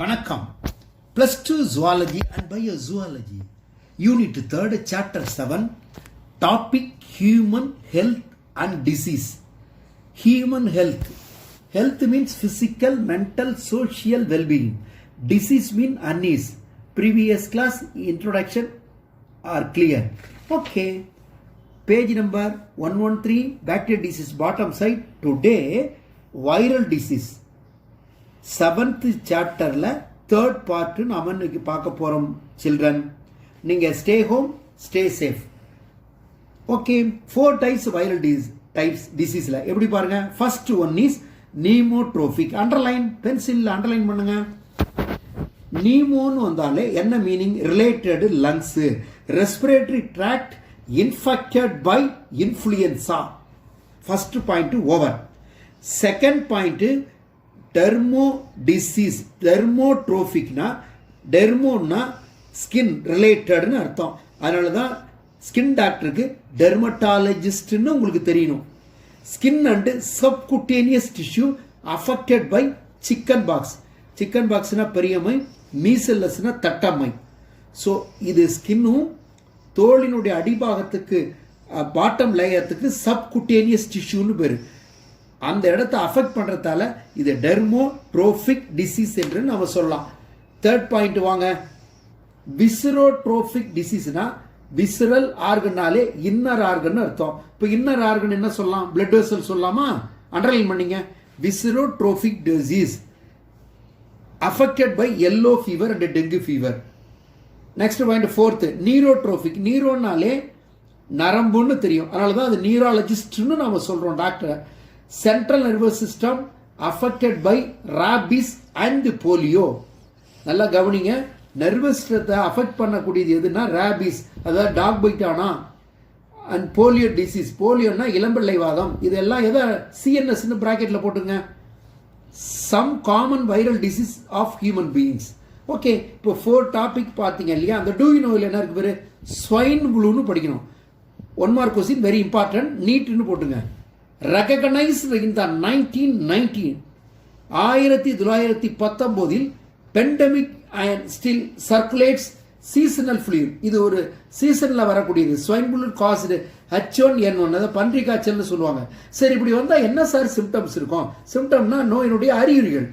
வணக்கம். +2 Zoology and Biozoology. Unit 3, Chapter 7. Topic Human Health and Disease. Human Health. Health means physical, mental, social well-being. Disease means unease. Previous class introduction are clear. Okay. Page number 113, bacterial disease, bottom side. Today, viral disease. 7th சாப்டரில் 3rd part நாம் இன்னைக்கு பார்க்க போகிறோம். Children, நீங்கள் stay home, stay safe. Okay, 4 types viral டிசீஸில் எப்படி பாருங்க. First one is pneumotropic. Underline, pencil underline பண்ணுங்க. நீமோன்னு வந்தாலே என்ன meaning? Related lungs, respiratory tract infected by influenza. First point over. Second point dermo disease. டெர்மோட்ரோபிக்னா, டெர்மோன்னா ஸ்கின் ரிலேட்டட்னு அர்த்தம். அதனால தான் ஸ்கின் டாக்டருக்கு டெர்மட்டாலஜிஸ்ட்னு உங்களுக்கு தெரியணும். Skin and subcutaneous tissue affected by chicken pox. Chicken பாக்ஸ்னா பெரியம்மை, மீசல்லஸ்னா தட்டம்மை. ஸோ இது ஸ்கின்னும் தோலினுடைய அடிபாகத்துக்கு பாட்டம் லேயத்துக்கு சப்குட்டேனியஸ் டிஷ்யூன்னு பேர். அந்த இடத்தை அஃபெக்ட் பண்ணுறதால இது டெர்மோட்ரோபிக் டிசீஸ் என்று நம்ம சொல்லலாம். தேர்ட் பாயிண்ட் வாங்க. விசரோட்ரோபிக் டிசீஸ்னா, விசரல் ஆர்கனாலே இன்னர் ஆர்கன் அர்த்தம். இப்போ இன்னர் ஆர்கன் என்ன சொல்லலாம்? பிளட் வெசல் சொல்லலாமா? அண்டர்லைன் பண்ணீங்க. Viscerotropic disease affected by yellow fever and dengue fever. Next point fourth neurotropic. நீரோனாலே நரம்புன்னு தெரியும், அதனால தான் அது நியூராலஜிஸ்ட்னு நம்ம சொல்கிறோம் டாக்டரை. Central nervous system affected by rabies and polio. நல்லா கவனிங்க. நர்வஸ் சிஸ்டத்தை அஃபெக்ட் பண்ணக்கூடியது எதுனா ராபிஸ், அதாவது டாக் பைட் ஆனா, அண்ட் போலியோ டிசீஸ். போலியோனா இளம்பிள்ளைவாதம். இதெல்லாம் எதை சிஎன்எஸ்ன்னு பிராக்கெட்ல போட்டுங்க. Some common viral disease of human beings. Okay, இப்போ 4 டாபிக் பார்த்தீங்க இல்லையா? அந்த டூ யூ நோவில் என்ன இருக்கு பேரு? ஸ்வைன் ஃப்ளூன்னு படிக்கணும். 1 மார்க் கொஸ்டின், வெரி இம்பார்ட்டன்ட். நீட்னு போட்டுங்க. recognized in the 1919 1919 pandemic and still circulates seasonal flu. இது ஒரு சீசன்ல வரக்கூடியது. ஸ்வைன் ஃப்ளூ காஸ்டு H1N1, அதை பன்றி காய்ச்சல்னு சொல்லுவாங்க. சரி, இப்படி வந்தா என்ன சார் சிம்டம்ஸ் இருக்கும்? சிம்டம்னா நோயினுடைய அறிகுறிகள்.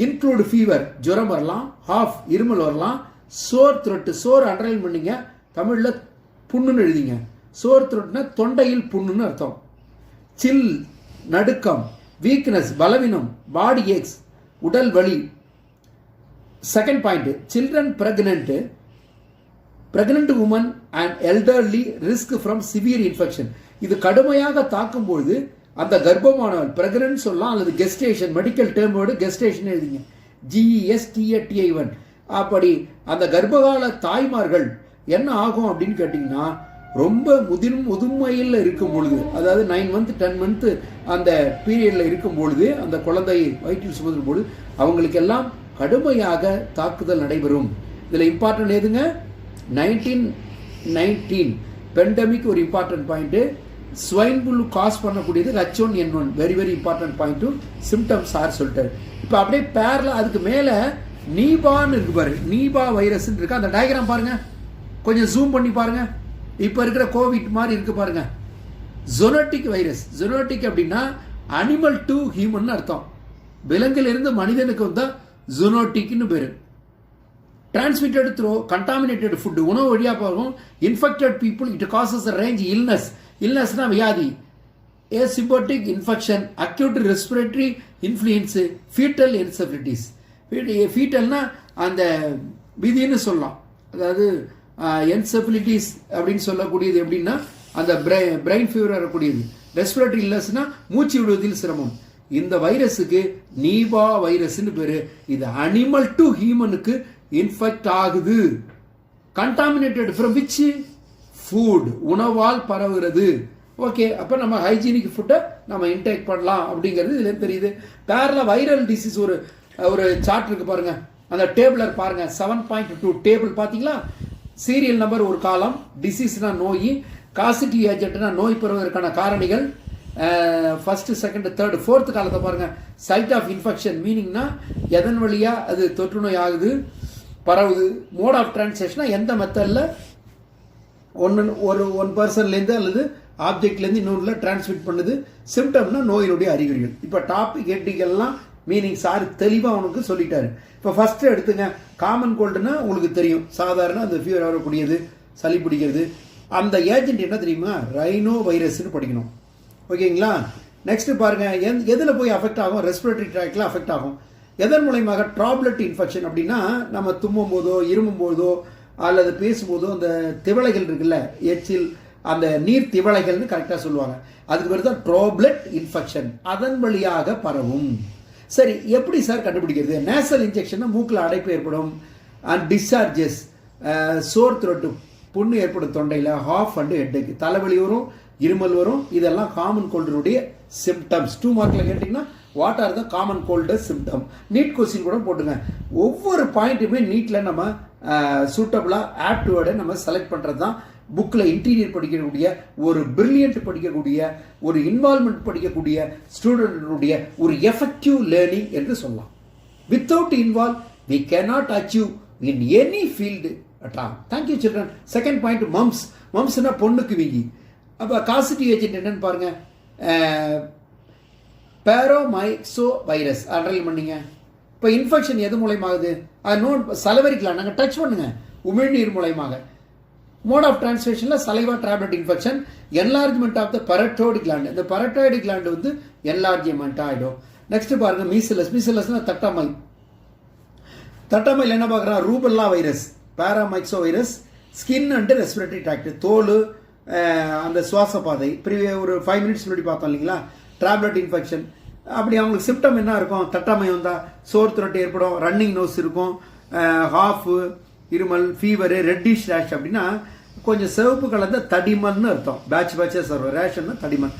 இன்க்ளூட் ஃபீவர், ஜுரம் வரலாம், ஹாஃப் இருமல் வரலாம், சோர் த்ரோட். சோர் அண்டர்லைன் பண்ணீங்க, தமிழ்ல புண்ணுன்னு எழுதிங்க. சோர் த்ரோட்னா தொண்டையில் புண்ணுன்னு அர்த்தம். சில், நடுக்கம், வீக்னஸ், பலவீனம், பாடி ஏக்ஸ், உடல் வலி. Second point, children pregnant women and elderly risk from severe infection. இது கடுமையாக தாக்கும் பொழுது அந்த கர்ப்பமானவள் பிரெக்னன்ட் சொல்லலாம், அல்லது கெஸ்டேஷன், மெடிக்கல் டேர்மோடு கெஸ்டேஷன் எழுதிங்க, GESTATI1. அப்படி அந்த கர்ப்பகால தாய்மார்கள் என்ன ஆகும் அப்படின்னு கேட்டிங்கன்னா, ரொம்ப முதுமையில் இருக்கும் பொழுது, அதாவது 9 month 10 month அந்த பீரியட்ல இருக்கும் பொழுது, அந்த குழந்தையை வயிற்றில் சுமந்தும் பொழுது அவங்களுக்கெல்லாம் கடுமையாக தாக்குதல் நடைபெறும். இதில் இம்பார்ட்டன்ட் எதுங்க? 1919 பெண்டமிக் ஒரு important point. Swine flu cause பண்ணக்கூடியது H1N1, very very important point. Symptoms are சொல்லிட்டாரு. இப்போ அப்படியே பேர்ல அதுக்கு மேல நீபான்னு இருக்கு பாரு. நீபா வைரஸ் இருக்கு. அந்த டயக்ராம் பாருங்க, கொஞ்சம் ஜூம் பண்ணி பாருங்க. இப்போ இருக்கிற கோவிட் மாதிரி இருக்கு பாருங்க. ஜொனோட்டிக் வைரஸ். ஜொனோட்டிக் அப்படின்னா அனிமல் டு ஹியூமன் அர்த்தம். விலங்கிலிருந்து மனிதனுக்கு வந்தா ஜொனோட்டிக்னு பேரு. டிரான்ஸ்மிட்டட் த்ரூ கண்டாமினேட்டட் ஃபுட், உணவு வழியா போகும். Infected people, it causes a range illness. இல்னஸ்னா வியாதி. Asymptomatic infection, acute respiratory influenza, fatal encephalitis. ஃபீட்டல்னா அந்த விதின்னு சொல்லலாம். அதாவது என்செஃபலிட்டிஸ் அப்படின்னு சொல்லக்கூடியது எப்படின்னா அந்த பிரெயின் ஃபீவர் வரக்கூடியது. ரெஸ்பிரேட்டரி இல்லஸ்னா மூச்சு விடுவதில் சிரமம். இந்த வைரஸுக்கு நீபா வைரஸ்ன்னு பேரு. இது அனிமல் டு ஹியூமனுக்கு இன்ஃபெக்ட் ஆகுது. Contaminated from which? ஃபுட், உணவால் பரவுகிறது. ஓகே, அப்போ நம்ம ஹைஜீனிக் ஃபுட்டை நம்ம இன்டேக் பண்ணலாம் அப்படிங்கிறது இதுல தெரியுது. பேர்ல வைரல் டிசீஸ் ஒரு சார்ட் இருக்கு பாருங்க. அந்த டேபிளர் பாருங்க, 7.2 டேபிள் பாத்தீங்களா? சீரியல் நம்பர் ஒரு காலம், டிசீஸ்னா நோய், காசிட்டிவ் ஏஜென்ட்னா நோய் பெறுவதற்கான காரணிகள், ஃபஸ்ட்டு செகண்ட் தேர்டு ஃபோர்த்து காலத்தை பாருங்கள். சைட் ஆஃப் இன்ஃபெக்ஷன் மீனிங்னா எதன் வழியாக அது தொற்று நோய் ஆகுது, பரவுது. மோட் ஆஃப் டிரான்ஸ்லேஷனாக எந்த மெத்தடில் ஒன் பர்சன்லேருந்து அல்லது ஆப்ஜெக்ட்லேருந்து இன்னொரு டிரான்ஸ்மிட் பண்ணுது. சிம்டம்னா நோயினுடைய அறிகுறிகள். இப்போ டாபிக் ஹெட்டிங்கெல்லாம் மீனிங் சார் தெளிவாக அவனுக்கு சொல்லிட்டாரு. இப்போ ஃபஸ்ட்டு எடுத்துங்க, காமன் கோல்டுனா உங்களுக்கு தெரியும், சாதாரண அந்த ஃபீவர் வரக்கூடியது, சளி பிடிக்கிறது. அந்த ஏஜென்ட் என்ன தெரியுமா, ரைனோ வைரஸ்ன்னு படிக்கணும். ஓகேங்களா? நெக்ஸ்ட் பாருங்க, எதில் போய் அஃபெக்ட் ஆகும், ரெஸ்பிரேட்டரி ட்ராக்டில் அஃபெக்ட் ஆகும். எதன் மூலயமாக, ட்ராப்லெட் இன்ஃபெக்ஷன். அப்படின்னா நம்ம தும்மும் போதோ இருமும் போதோ அல்லது பேசும்போதோ அந்த திவளைகள் இருக்குல்ல, எச்சில் அந்த நீர் திவளைகள்னு கரெக்டாக சொல்லுவாங்க, அதுக்கு பேர் தான் ட்ராப்லெட் இன்ஃபெக்ஷன். அதன் வழியாக பரவும். சரி, எப்படி சார் கண்டுபிடிக்கிறது? நேசல் இன்ஜெக்ஷன், மூக்கில் அடைப்பு ஏற்படும், அண்ட் டிஸ்சார்ஜஸ், சோர் த்ரோட்டு, புண்ணு ஏற்படும் தொண்டையில், ஹாஃப் அண்ட் ஹெட்டுக்கு, தலைவலி வரும், இருமல் வரும். இதெல்லாம் காமன் கோல்டுடைய சிம்டம்ஸ். 2 மார்க்கில் கேட்டிங்கன்னா what are the common cold symptom. Need question கூட போட்டுங்க. ஒவ்வொரு பாயிண்ட்டுமே நீட்டில் நம்ம சூட்டபுளாக ஆப்ட் வேர்டை நம்ம செலக்ட் பண்ணுறது தான் புக்கில் இன்டீரியர் படிக்கக்கூடிய, ஒரு பிரில்லியன்ட் படிக்கக்கூடிய, ஒரு இன்வால்மெண்ட் படிக்கக்கூடிய ஸ்டூடெண்ட்டுடைய ஒரு எஃபெக்டிவ் லேர்னிங் என்று சொல்லலாம். Without involve we cannot achieve in any field at all. Thank you children. Second point, mumps. மம்ஸ்னா பொண்ணுக்கு வீங்கி. அப்போ காசிட்டிவ் ஏஜென்ட் என்னன்னு பாருங்க, பேரோமைக்சோ வைரஸ். அண்டர்லைன் பண்ணிங்க. இப்போ இன்ஃபெக்ஷன் எது மூலயமாகுது, அது நோன் சலவரிக்கலாம், நாங்கள் டச் பண்ணுங்க, உமிழ்நீர் மூலயமாக. மோட் ஆஃப் டிரான்ஸ்லேஷனில் saliva droplet infection, enlargement of the parotid gland. இந்த பரட்டோய்டு கிளாண்ட் வந்து என்லார்ஜ்மெண்ட் ஆகிடும். நெக்ஸ்ட் பாருங்க, மீசிலஸ். மீசிலஸ்னா தட்டமை. தட்டமையில் என்ன பார்க்குறான், rubella virus, paramyxovirus. Skin and respiratory tract, தோல், அந்த சுவாச பாதை. ஒரு 5 மினிட்ஸ் முன்னாடி பார்த்தோம் இல்லைங்களா, ட்ராப்லெட் இன்ஃபெக்ஷன். அப்படி அவங்களுக்கு சிம்டம் என்ன இருக்கும், தட்டமை வந்தால் சோர் த்ரோட் ஏற்படும், ரன்னிங் நோஸ் இருக்கும், ஹாஃப், இருமல், ஃபீவரு, ரெட்டிஷ் ரேஷ். அப்படின்னா கொஞ்சம் சிவப்பு கலந்த தடிமன் அர்த்தம். பேட்சஸ் வரும், ரேஷன்னா தடிமன்.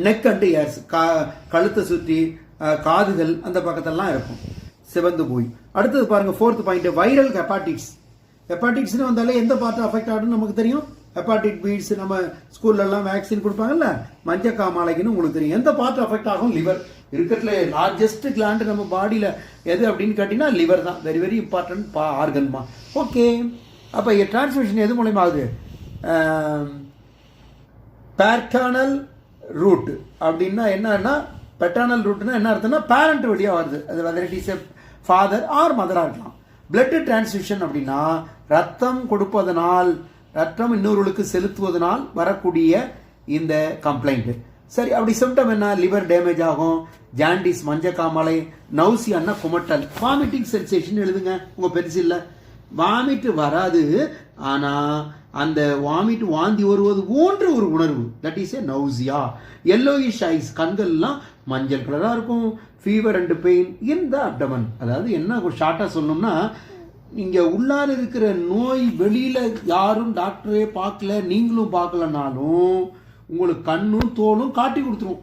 நெக் அண்ட் ஏர்ஸ், கழுத்தை சுற்றி, காதுகள் அந்த பக்கத்தெல்லாம் இருக்கும், சிவந்து போய். அடுத்தது பாருங்க, 4th பாயிண்ட், வைரல் ஹெப்பாட்டிக்ஸ். ஹெப்பாட்டிக்ஸ்னு வந்தாலே எந்த பார்ட் அஃபெக்ட் ஆகுதுன்னு நமக்கு தெரியும். ஹெப்பாட்டிக் பீட்ஸ் நம்ம ஸ்கூல்லலாம் வேக்சின் கொடுப்பாங்கல்ல, மஞ்சள் காமாலைக்குன்னு உங்களுக்கு தெரியும். எந்த பார்ட் அஃபெக்ட் ஆகும், லிவர். இருக்கிறதுல லார்ஜஸ்ட் கிளாண்ட் நம்ம பாடியில் எது அப்படின்னு கேட்டிங்கன்னா லிவர் தான். வெரி வெரி இம்பார்ட்டன்ட் ஆர்கன்மா. ஓகே, அப்போ டிரான்ஸ்மிஷன் எது மூலயமா ஆகுது, பேட்டர்னல் ரூட். அப்படின்னா என்னன்னா, பெட்டர்னல் ரூட்னா என்ன அர்த்தம்னா பேரண்ட் வழியாக வருது. அது whether it is a father or மதராக இருக்கலாம். பிளட் டிரான்ஸ்மிஷன் அப்படின்னா ரத்தம் கொடுப்பதனால், ரத்தம் இன்னொருவர்களுக்கு செலுத்துவதனால் வரக்கூடிய இந்த கம்ப்ளைண்ட். சரி, அப்படி சிம்டம் என்ன, லிவர் டேமேஜ் ஆகும், ஜாண்டிஸ், மஞ்சக்காமலை, நௌசியான்னா குமட்டல், வாமிட்டிங் சென்சேஷன் எழுதுங்க உங்க பென்சில்ல. வாமிட் வராது, ஆனா அந்த வாமிட் வாந்தி வருவது போன்ற ஒரு உணர்வு, that is a nausea. Yellowish eyes, கண்கள்லாம் மஞ்சள் கலராக இருக்கும். Fever and pain in the abdomen. அதாவது என்ன ஷார்ட்டாக சொல்லணும்னா, இங்கே உள்ளார இருக்கிற நோய் வெளியில் யாரும் டாக்டரே பார்க்கல, நீங்களும் பார்க்கலனாலும் உங்களுக்கு கண்ணும் தோலும் காட்டி கொடுத்துரும்.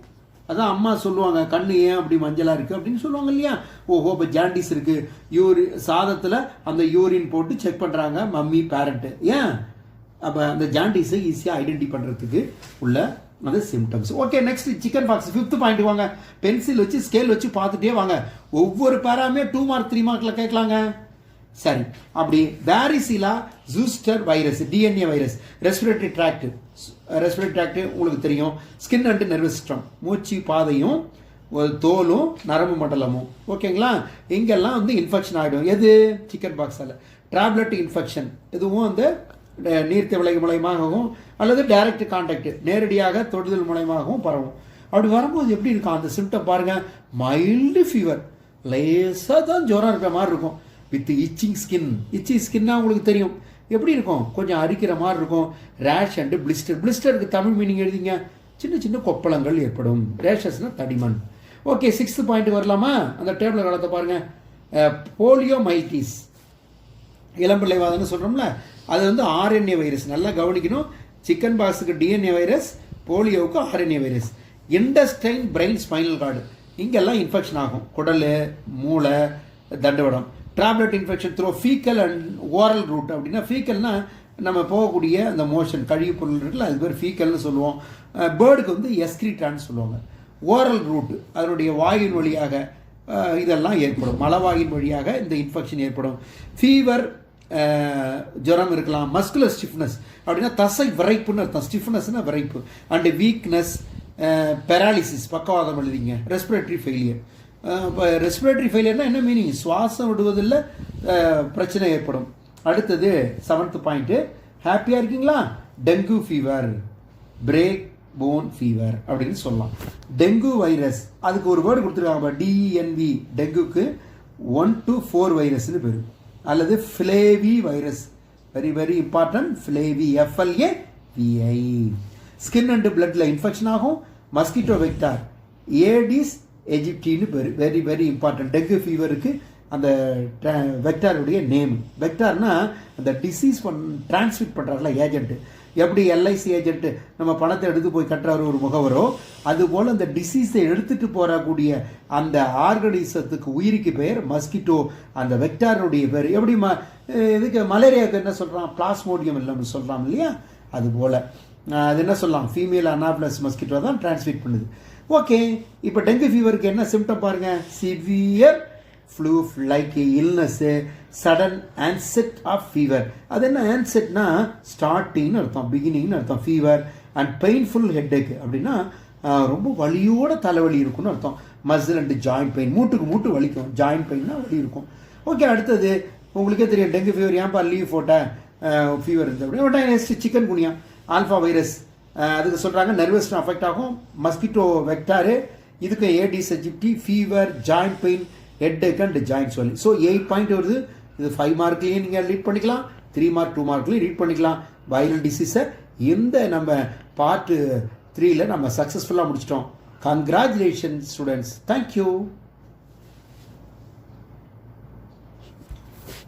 அதான் அம்மா சொல்லுவாங்க, கண்ணு ஏன் அப்படி மஞ்சளாக இருக்குது அப்படின்னு சொல்லுவாங்க இல்லையா. ஓஹோ, இப்போ ஜாண்டிஸ் இருக்குது, சாதத்தில் அந்த யூரின் போட்டு செக் பண்ணுறாங்க மம்மி பேரண்ட்டு. ஏன், அப்போ அந்த ஜாண்டிஸை ஈஸியாக ஐடென்டி பண்ணுறதுக்கு உள்ள அது symptoms. Okay, next chicken box. 5th point வாங்க. பென்சில் வச்சு ஸ்கேல் வச்சு பார்த்துட்டே வாங்க. ஒவ்வொரு பேராமே 2 மார்க் 3 மார்க்கில் கேட்கலாங்க. சரி, அப்படி varicella zoster virus, DNA virus, respiratory tract. Respiratory tract உங்களுக்கு தெரியும், ஸ்கின் அண்ட் நர்வஸ் சிஸ்டம், மூச்சு பாதையும் தோலும் நரம்பு மண்டலமும். ஓகேங்களா, இங்கெல்லாம் வந்து இன்ஃபெக்ஷன் ஆகிடும். எது, சிக்கன் பாக்ஸால். ட்ராப்லெட் இன்ஃபெக்ஷன், இதுவும் அந்த நீர்த்திவளை மூலயமாகவும் அல்லது டைரக்ட் கான்டாக்ட், நேரடியாக தொடுதல் மூலயமாகவும் பரவும். அப்படி வரும்போது எப்படி இருக்கும் அந்த சிம்டம் பாருங்க, மைல்டு ஃபீவர், லேசாக தான் ஜுரம் இருக்கிற மாதிரி இருக்கும், வித் இச்சிங் ஸ்கின். இச்சி ஸ்கின்னா உங்களுக்கு தெரியும் எப்படி இருக்கும், கொஞ்சம் அரிக்கிற மாதிரி இருக்கும். ரேஷ் அண்டு பிளிஸ்டர். பிளிஸ்டருக்கு தமிழ் மீனிங் எழுதிங்க, சின்ன சின்ன கொப்பளங்கள் ஏற்படும். ரேஷஸ்னா தடிமன். ஓகே, 6th பாயிண்ட் வரலாமா, அந்த டேபிள் காலத்தை பாருங்க. போலியோ மைட்டிஸ், இளம்பிள்ளைவாதம்னு சொல்கிறோம்ல, அது வந்து ஆர்என்ஏ வைரஸ். நல்லா கவனிக்கணும், சிக்கன் பாக்ஸுக்கு டிஎன்ஏ வைரஸ், போலியோவுக்கு RNA virus. Intestine brain spinal cord, இங்கெல்லாம் இன்ஃபெக்ஷன் ஆகும், குடல், மூளை, தண்டுவடம். Droplet infection through faecal and oral route. அப்படின்னா ஃபீக்கல்னா நம்ம போகக்கூடிய அந்த மோஷன் கழிவு பொருள் இருக்குல்ல, அது பேர் ஃபீக்கல்னு சொல்லுவோம். பேர்டுக்கு வந்து எஸ்கிரிட்டான்னு சொல்லுவாங்க. ஓரல் ரூட் அதனுடைய வாயின் வழியாக இதெல்லாம் ஏற்படும். மலவாயின் வழியாக இந்த இன்ஃபெக்ஷன் ஏற்படும். ஃபீவர், ஜுரம் இருக்கலாம். மஸ்குலர் ஸ்டிஃப்னஸ் அப்படின்னா தசை விரைப்புன்னு அர்த்தம். ஸ்டிஃப்னஸ்னா விரைப்பு. அண்டு வீக்னஸ், பெராலிசிஸ் பக்கவாதம் எழுதிங்க. Respiratory failure. இப்போ ரெஸ்பிரேட்டரி ஃபெயிலியர்னா என்ன மீனிங்? சுவாசம் விடுவதில் பிரச்சனை ஏற்படும். அடுத்தது 7th பாயிண்ட்டு, ஹாப்பியாக இருக்கீங்களா? Dengue fever, break phone fever அப்படின்னு சொல்லலாம். டெங்கு வைரஸ் அதுக்கு ஒரு வேர்டு கொடுத்துருக்காங்க, DENV. டெங்குக்கு 1 to 4 வைரஸ்னு பேர். அல்லது flavi virus, very very important. Flavi, FLAVI. Skin and பிளட்ல இன்ஃபெக்ஷன் ஆகும். மஸ்கிட்டோ வெக்டார், ஏடிஸ் எஜிப்டின்னு பேர், வெரி வெரி இம்பார்ட்டன்ட். டெங்கு ஃபீவருக்கு அந்த வெக்டாருடைய நேம். வெக்டார்னா அந்த டிசீஸ் டிரான்ஸ்மிட் பண்ணுறாருல ஏஜென்ட்டு. எப்படி LIC ஏஜென்ட்டு நம்ம பணத்தை எடுத்து போய் கட்டுறாரு ஒரு முகவரோ, அதுபோல் அந்த டிசீஸை எடுத்துகிட்டு போகக்கூடிய அந்த ஆர்கனிசத்துக்கு உயிருக்கு பெயர் மஸ்கிட்டோ. அந்த வெக்டாருடைய பேர் எப்படி இதுக்கு மலேரியாவுக்கு என்ன சொல்கிறான்? பிளாஸ்மோடியம் இல்லாமல் சொல்கிறான் இல்லையா? அதுபோல் அது என்ன சொல்லலாம்? ஃபீமேல் அனாப்லஸ் மஸ்கிட்டோ தான் டிரான்ஸ்மிட் பண்ணுது. ஓகே, இப்போ டெங்கு ஃபீவருக்கு என்ன சிம்டம் பாருங்கள். Severe flu like illness, sudden onset of fever. அது என்ன ஆன்செட்னா ஸ்டார்டிங்னு அர்த்தம், பிகினிங்னு அர்த்தம். ஃபீவர் அண்ட் பெயின்ஃபுல் ஹெட்டேக் அப்படின்னா ரொம்ப வலியோட தலைவலி இருக்குன்னு அர்த்தம். மசில் அண்ட் ஜாயிண்ட் பெயின், மூட்டுக்கு மூட்டு வலிக்கும், ஜாயிண்ட் பெயின்னா வலி இருக்கும். ஓகே, அடுத்தது உங்களுக்கே தெரியும் டெங்கு ஃபீவர் ஏன்ப்பா லீவ் போட்ட ஃபீவர் இருந்தது அப்படின்னா next chikungunya, alpha virus. அதுக்கு சொல்கிறாங்க நர்வஸ் அஃபெக்ட் ஆகும். மஸ்கிட்டோ வெக்டாரு, இதுக்கு Aedes aegypti, fever, joint pain, headache and joint swelling. So 8 point வருது. இது 5 மார்க்லேயும் நீங்கள் ரீட் பண்ணிக்கலாம், 3 மார்க் 2 மார்க்லேயும் ரீட் பண்ணிக்கலாம். வைரல் டிசீஸை இந்த நம்ம பார்ட் 3ல் நம்ம சக்ஸஸ்ஃபுல்லாக முடிச்சிட்டோம். Congratulation students, thank you.